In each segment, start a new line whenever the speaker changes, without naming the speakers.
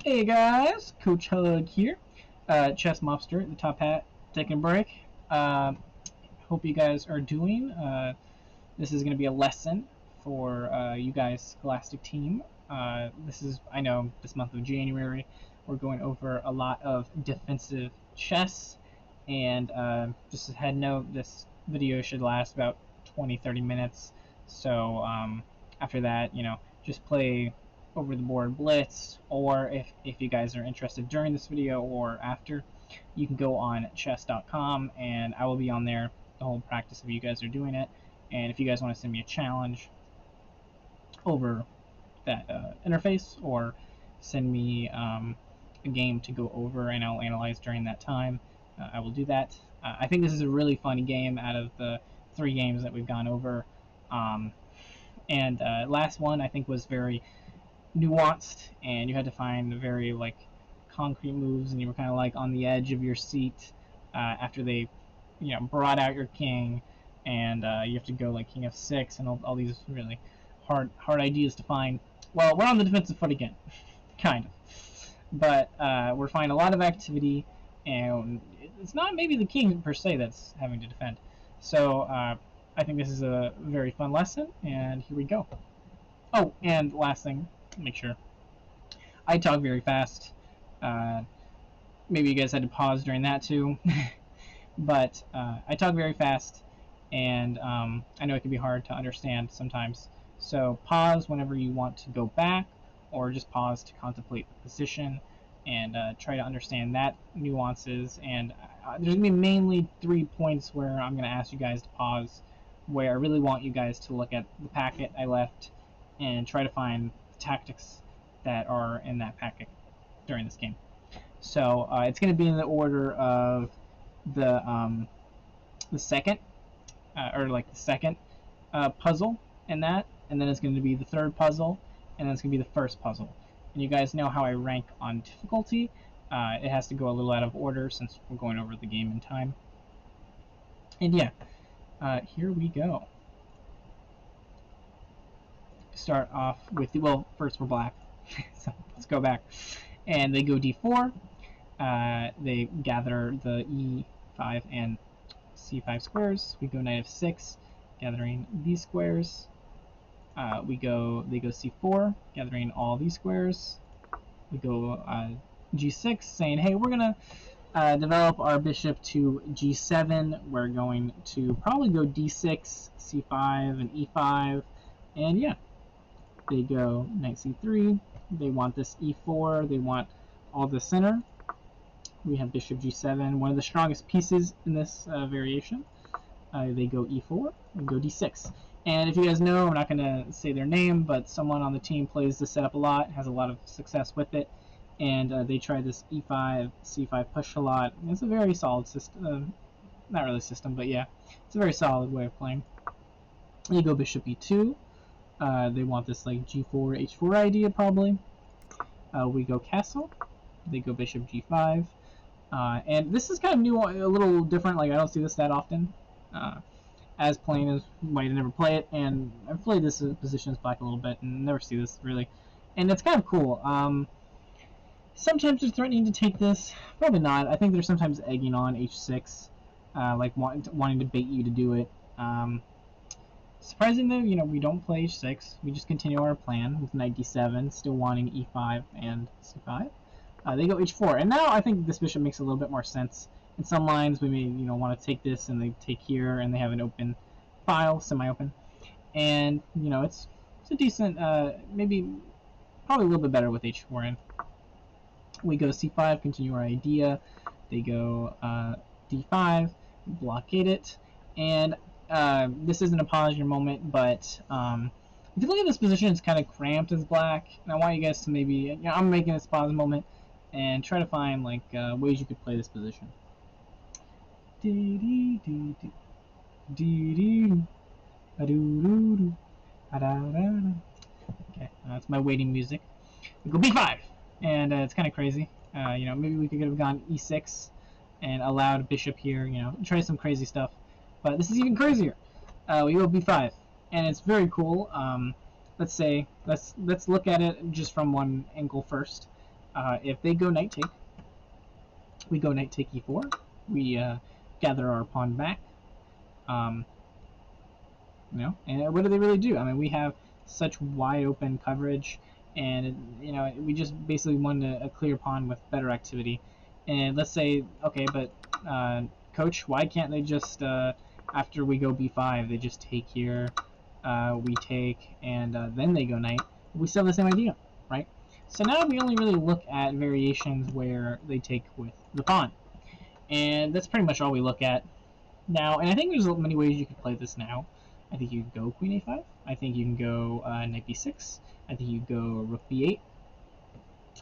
Hey guys, Coach Hug here. Chess Mobster, the top hat, taking a break. Hope you guys are doing. This is going to be a lesson for you guys, scholastic team. This is, I know, this month of January, we're going over a lot of defensive chess. And just a head note, this video should last about 20-30 minutes. So after that, just play over the board blitz, or if you guys are interested during this video or after, you can go on chess.com and I will be on there the whole practice of you guys are doing it. And if you guys want to send me a challenge over that interface, or send me a game to go over and I'll analyze during that time, I will do that. I think this is a really fun game out of the 3 games that we've gone over. And last one I think was very nuanced, and you had to find very concrete moves, and you were kind of like on the edge of your seat after they brought out your king, and you have to go like king f6 and all these really hard ideas to find. Well, we're on the defensive foot again, kind of, but we're finding a lot of activity, and it's not maybe the king per se that's having to defend. So I think this is a very fun lesson, and here we go. Oh, and last thing, make sure I talk very fast. Uh, Maybe you guys had to pause during that too, but I talk very fast, and I know it can be hard to understand sometimes. So pause whenever you want to go back, or just pause to contemplate the position and try to understand that nuances. And there's gonna be mainly 3 points where I'm gonna ask you guys to pause, where I really want you guys to look at the packet I left and try to find tactics that are in that packet during this game. So it's going to be in the order of the second, or like the second puzzle in that, and then it's going to be the third puzzle, and then it's going to be the first puzzle. And you guys know how I rank on difficulty. It has to go a little out of order since we're going over the game in time. And yeah, here we go. Start off with, well, first we're black. So let's go back. And they go d4. They gather the e5 and c5 squares. We go knight f6, gathering these squares. They go c4, gathering all these squares. We go g6, saying, hey, we're gonna develop our bishop to g7. We're going to probably go d6, c5, and e5, and yeah. They go knight c3. They want this e4. They want all the center. We have bishop g7, one of the strongest pieces in this variation. They go e4 and go d6. And if you guys know, I'm not going to say their name, but someone on the team plays this setup a lot, has a lot of success with it, and they try this e5, c5 push a lot. It's a very solid system. Not really system, but yeah, it's a very solid way of playing. They go bishop e2. They want this like g4, h4 idea probably. We go castle. They go bishop g5. And this is kind of new, a little different. Like I don't see this that often. As playing as white, I never play it, and I've played this position as black a little bit, and never see this really. And it's kind of cool. Sometimes they're threatening to take this. Probably not. I think they're sometimes egging on h6, like wanting to bait you to do it. Surprisingly, we don't play h6. We just continue our plan with knight d7, still wanting e5 and c5. They go h4, and now I think this bishop makes a little bit more sense. In some lines, we may want to take this, and they take here, and they have an open file, semi-open, and it's a decent, maybe probably a little bit better with h4 in. We go c5, continue our idea. They go d5, blockade it, and this isn't a pause your moment, but if you look at this position, it's kind of cramped as black, and I want you guys to maybe, I'm making this pause moment, and try to find like ways you could play this position. Okay, that's my waiting music. We go b5, and it's kind of crazy. Maybe we could have gone e6 and allowed bishop here. Try some crazy stuff. But this is even crazier. We go b5, and it's very cool. Let's look at it just from one angle first. If they go knight take, we go knight take e4. We gather our pawn back. You know, and what do they really do? I mean, we have such wide open coverage, and you know, we just basically won a clear pawn with better activity. And let's say, okay, but coach, why can't they just after we go b5, they just take here, we take, and then they go knight? We still have the same idea, right? So now we only really look at variations where they take with the pawn, and that's pretty much all we look at now. And I think there's many ways you could play this now. I think you can go queen a5. I think you can go knight b6. I think you go rook b8.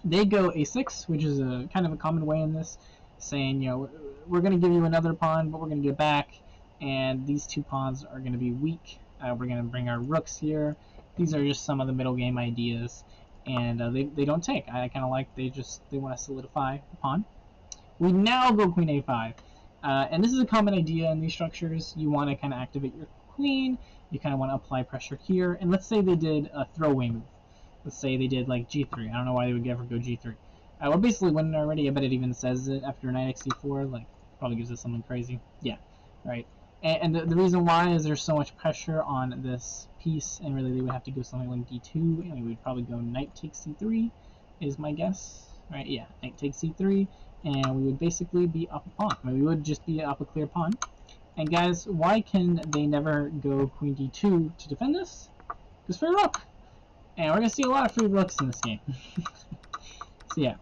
They go a6, which is a kind of a common way in this, saying, you know, we're going to give you another pawn, but we're going to get back, and these two pawns are going to be weak. We're going to bring our rooks here. These are just some of the middle game ideas, and they don't take. I kind of like they want to solidify the pawn. We now go queen a5, and this is a common idea in these structures. You want to kind of activate your queen. You kind of want to apply pressure here, and let's say they did a throwaway move. Let's say they did like g3. I don't know why they would ever go g3. We're basically winning already. I bet it even says it after knight x4. Like, probably gives us something crazy. Yeah, right. And the reason why is there's so much pressure on this piece, and really they would have to go something like d2, and we would probably go knight takes c3, is my guess. Right? Yeah, knight takes c3, and we would basically be up a pawn. I mean, we would just be up a clear pawn. And guys, why can they never go queen d2 to defend this? Because free rook. And we're going to see a lot of free rooks in this game. So yeah,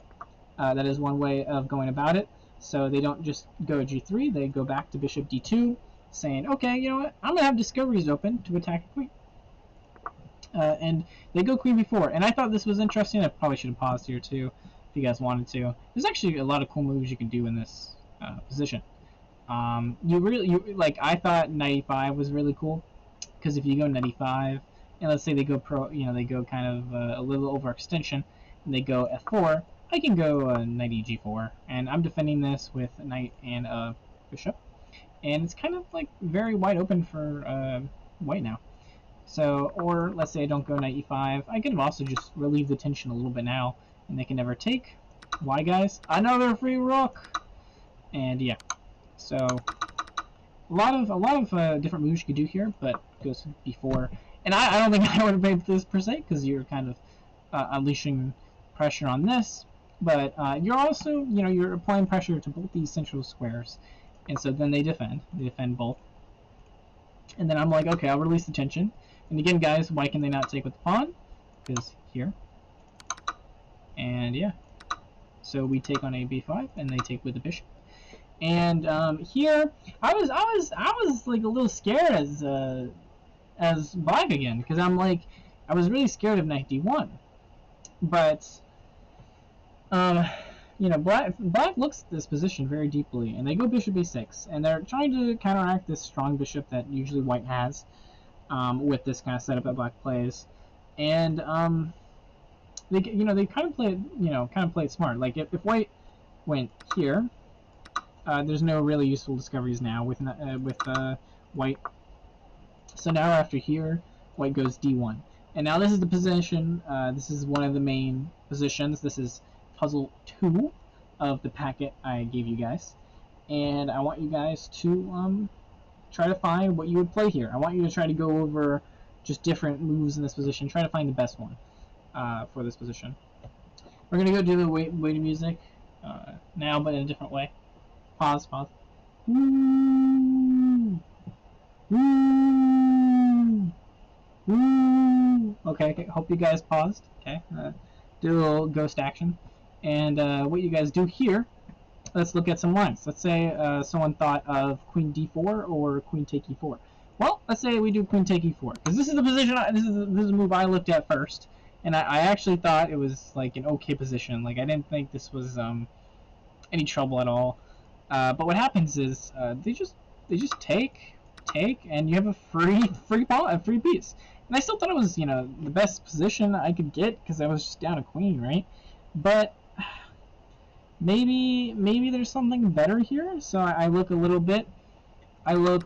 that is one way of going about it. So they don't just go g3, they go back to bishop d2, saying, okay, you know what, I'm going to have discoveries open to attack a queen. And they go queen b4. And I thought this was interesting. I probably should have paused here too, if you guys wanted to. There's actually a lot of cool moves you can do in this position. I thought knight e5 was really cool, because if you go knight e5, and let's say they go they go kind of a little overextension, and they go f4, I can go knight eg4, and I'm defending this with a knight and a bishop, and it's kind of like very wide open for white now. So, or let's say I don't go knight e5, I could also just relieve the tension a little bit now, and they can never take. Why, guys? Another free rook, and yeah. So a lot of different moves you could do here, but it goes before. And I don't think I would have played this per se, because you're kind of unleashing pressure on this. But you're also, you know, you're applying pressure to both these central squares, and so then they defend. They defend both. And then I'm like, okay, I'll release the tension. And again, guys, why can they not take with the pawn? Because here. And yeah. So we take on a b5, and they take with the bishop. And here, I was like a little scared as black again, because I'm like, I was really scared of knight d1, but you know, black looks at this position very deeply, and they go bishop a6, and they're trying to counteract this strong bishop that usually white has with this kind of setup that black plays, and they kind of play it smart. Like if white went here. There's no really useful discoveries now with white. So now after here, white goes d1. And now this is the position, this is one of the main positions. This is puzzle 2 of the packet I gave you guys. And I want you guys to try to find what you would play here. I want you to try to go over just different moves in this position. Try to find the best one for this position. We're going to go do the waiting music now, but in a different way. Pause. Woo! Woo! Woo! Okay, hope you guys paused. Okay, do a little ghost action. And what you guys do here, let's look at some lines. Let's say someone thought of queen d4 or queen take e4. Well, let's say we do queen take e4, because this is the position, this is a move I looked at first. And I actually thought it was like an okay position. Like, I didn't think this was any trouble at all. But what happens is they just take, and you have a free piece. And I still thought it was, you know, the best position I could get, because I was just down a queen, right? But maybe there's something better here. So I look a little bit.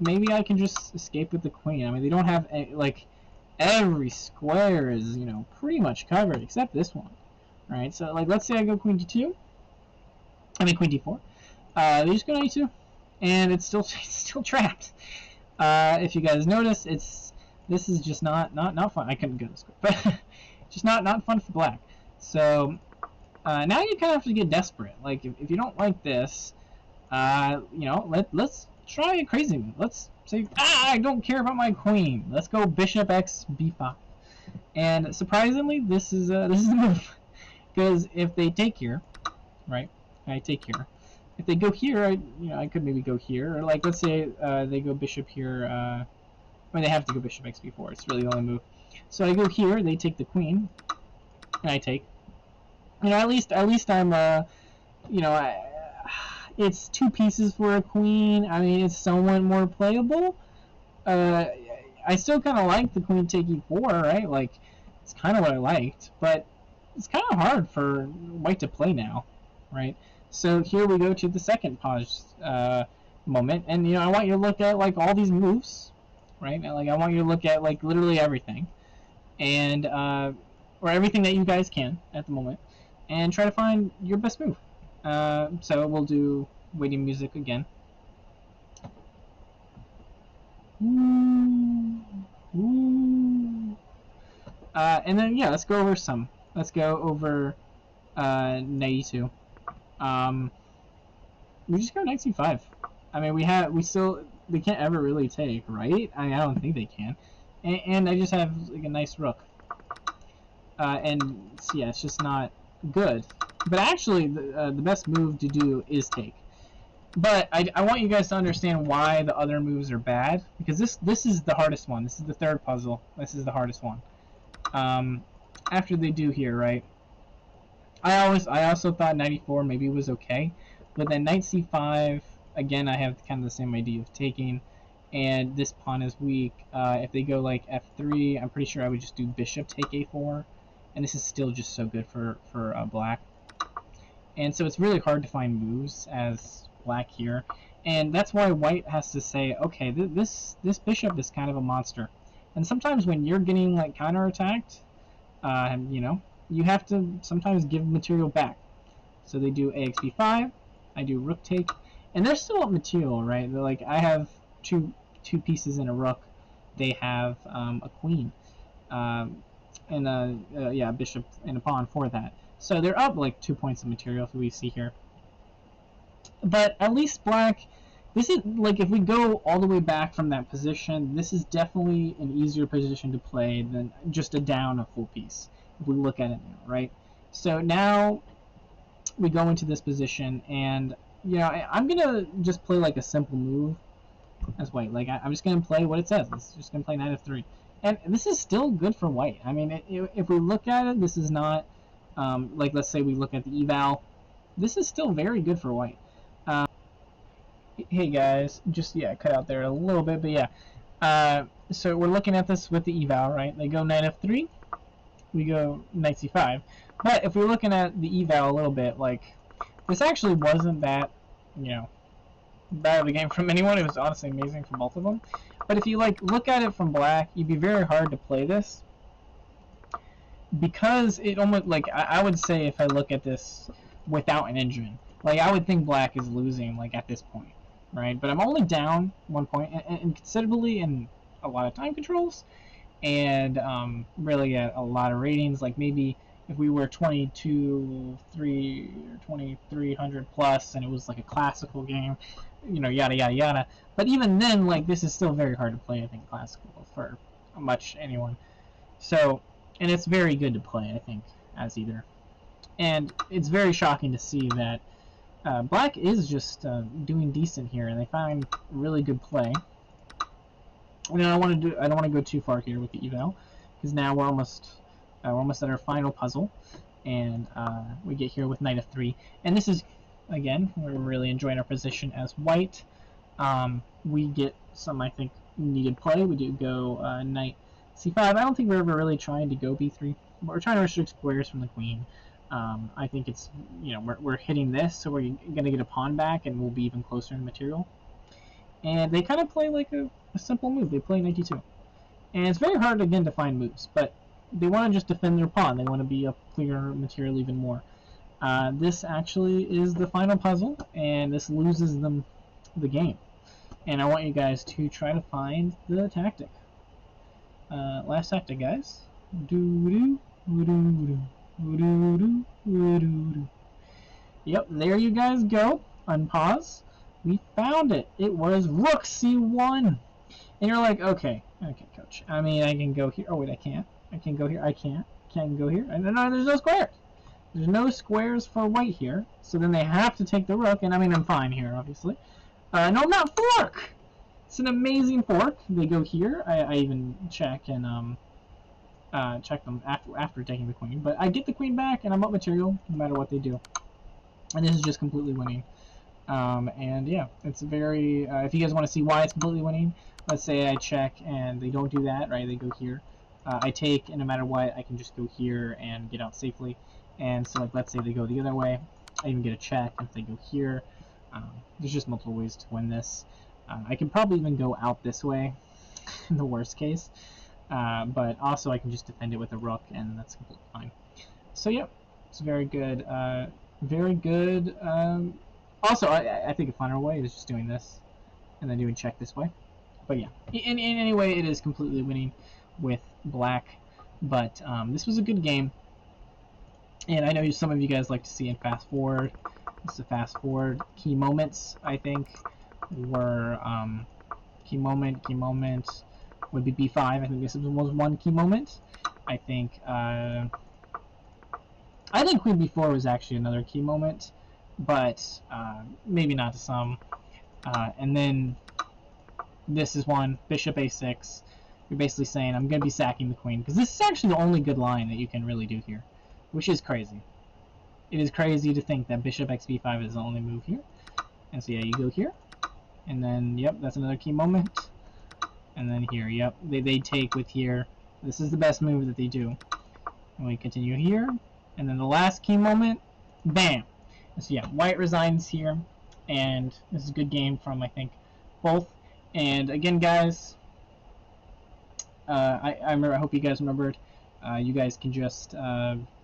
Maybe I can just escape with the queen. I mean, they don't have like every square is, you know, pretty much covered except this one. Right, so like let's say I go queen d2, I mean queen d4. They just go knight e2, and it's still it's still trapped. If you guys notice, this is just not fun. I couldn't go this quick, but just not fun for black. So now you kind of have to get desperate. Like if you don't like this, you know, let's try a crazy move. Let's say, I don't care about my queen. Let's go bishop x b5. And surprisingly, this is the move, because if they take here, right? I take here. If they go here, I could maybe go here, or like let's say they go bishop here. They have to go bishop x b4. It's really the only move. So I go here. They take the queen, and I take. You know, at least I'm you know, it's 2 pieces for a queen. I mean, it's somewhat more playable. I still kind of like the queen take e4, right? Like, it's kind of what I liked, but it's kind of hard for white to play now, right? So here we go to the second pause moment, and you know, I want you to look at like all these moves, right? And, like, I want you to look at like literally everything, and or everything that you guys can at the moment, and try to find your best move. So we'll do waiting music again. And then yeah, let's go over some. Let's go over knight e2. We just go knight c5. I mean, they can't ever really take, right? I mean, I don't think they can. And I just have like a nice rook. And yeah, it's just not good. But actually, the best move to do is take. But I want you guys to understand why the other moves are bad, because this is the hardest one. This is the third puzzle. This is the hardest one. After they do here, right? I also thought knight e4 maybe was okay, but then knight c5 again. I have kind of the same idea of taking, and this pawn is weak. If they go like f3, I'm pretty sure I would just do bishop take a4, and this is still just so good for black. And so it's really hard to find moves as black here, and that's why white has to say, okay, this bishop is kind of a monster. And sometimes when you're getting like counterattacked, you know, you have to sometimes give material back. So they do axb5, I do rook take, and they're still up material, right? They're like, I have two pieces in a rook, they have a queen, and yeah, a bishop and a pawn for that. So they're up like 2 points of material, as we see here. But at least black, this is like, if we go all the way back from that position, this is definitely an easier position to play than just a down a full piece, if we look at it now, right? So now we go into this position, and you know, I'm gonna just play like a simple move as white. Like I'm just gonna play what it says. It's just gonna play knight f3, and this is still good for white. I mean, if we look at it, this is not like, let's say we look at the eval, this is still very good for white. Hey guys, just cut out there a little bit, but yeah. So we're looking at this with the eval, right? They go knight f3, we go knight c5. But if we're looking at the eval a little bit, like, this actually wasn't that, you know, bad of a game from anyone. It was honestly amazing from both of them. But if you like look at it from black, it'd be very hard to play this, because it almost, like, I would say, if I look at this without an engine, like, I would think black is losing, like, at this point, right? But I'm only down 1 point, and considerably in a lot of time controls, and really at a lot of ratings. Like, maybe if we were 2300 plus, and it was like a classical game, you know, yada yada yada. But even then, like, this is still very hard to play, I think, classical for much anyone. So, and it's very good to play, I think, as either. And it's very shocking to see that black is just doing decent here, and they find really good play. And I don't want to go too far here with the eval, because now we're almost at our final puzzle, and we get here with knight f3, and this is, again, we're really enjoying our position as white. We get some, I think, needed play. We do go knight c5. I don't think we're ever really trying to go b3, but we're trying to restrict squares from the queen. I think it's, you know, we're hitting this, so we're going to get a pawn back, and we'll be even closer in material. And they kind of play like a simple move. They play knight d2. And it's very hard, again, to find moves, but they want to just defend their pawn. They want to be up clear material even more. This actually is the final puzzle, and this loses them the game. And I want you guys to try to find the tactic. Last tactic, guys. Yep, there you guys go. Unpause. We found it. It was Rook C1. And you're like, okay, coach. I mean, I can go here. Oh, wait, I can't. I can go here. I can't. Can't go here. No, there's no squares. There's no squares for white here. So then they have to take the rook. And I mean, I'm fine here, obviously. No, I'm not. Fork! It's an amazing fork. They go here. I even check and check them after taking the queen. But I get the queen back, and I'm up material no matter what they do. And this is just completely winning. And yeah, it's very, if you guys want to see why it's completely winning, let's say I check and they don't do that, right? They go here. I take, and no matter what, I can just go here and get out safely. And so, like, let's say they go the other way, I even get a check. If they go here, there's just multiple ways to win this. I can probably even go out this way, in the worst case. But also I can just defend it with a rook, and that's completely fine. So, yeah, it's very good. Very good. Also, I think a funner way is just doing this and then doing check this way. But yeah, in any way, it is completely winning with black. But this was a good game. And I know some of you guys like to see it fast forward. This is a fast forward. Key moments, I think, were key moment would be b5. I think this was one key moment. I think queen b4 was actually another key moment, but maybe not to some. And then this is one, bishop a6. You're basically saying I'm going to be sacking the queen, because this is actually the only good line that you can really do here, which is crazy. It is crazy to think that bishop xb5 is the only move here. And so yeah, you go here, and then yep, that's another key moment. And then here, yep, they take with here. This is the best move that they do. And we continue here, and then the last key moment, bam. And so yeah, white resigns here, and this is a good game from, I think, both. And again, guys, I hope you guys remembered. You guys can just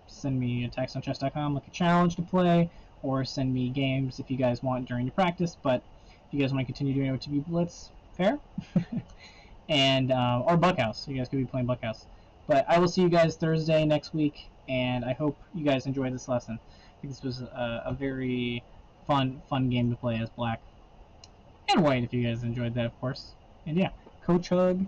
send me a text on chess.com, like a challenge to play, or send me games if you guys want during your practice. But if you guys want to continue doing OTB Blitz, fair. And or Buckhouse, you guys could be playing Buckhouse. But I will see you guys Thursday next week, and I hope you guys enjoyed this lesson. I think this was a very fun game to play as black and white, if you guys enjoyed that, of course. And yeah, Coach Hug.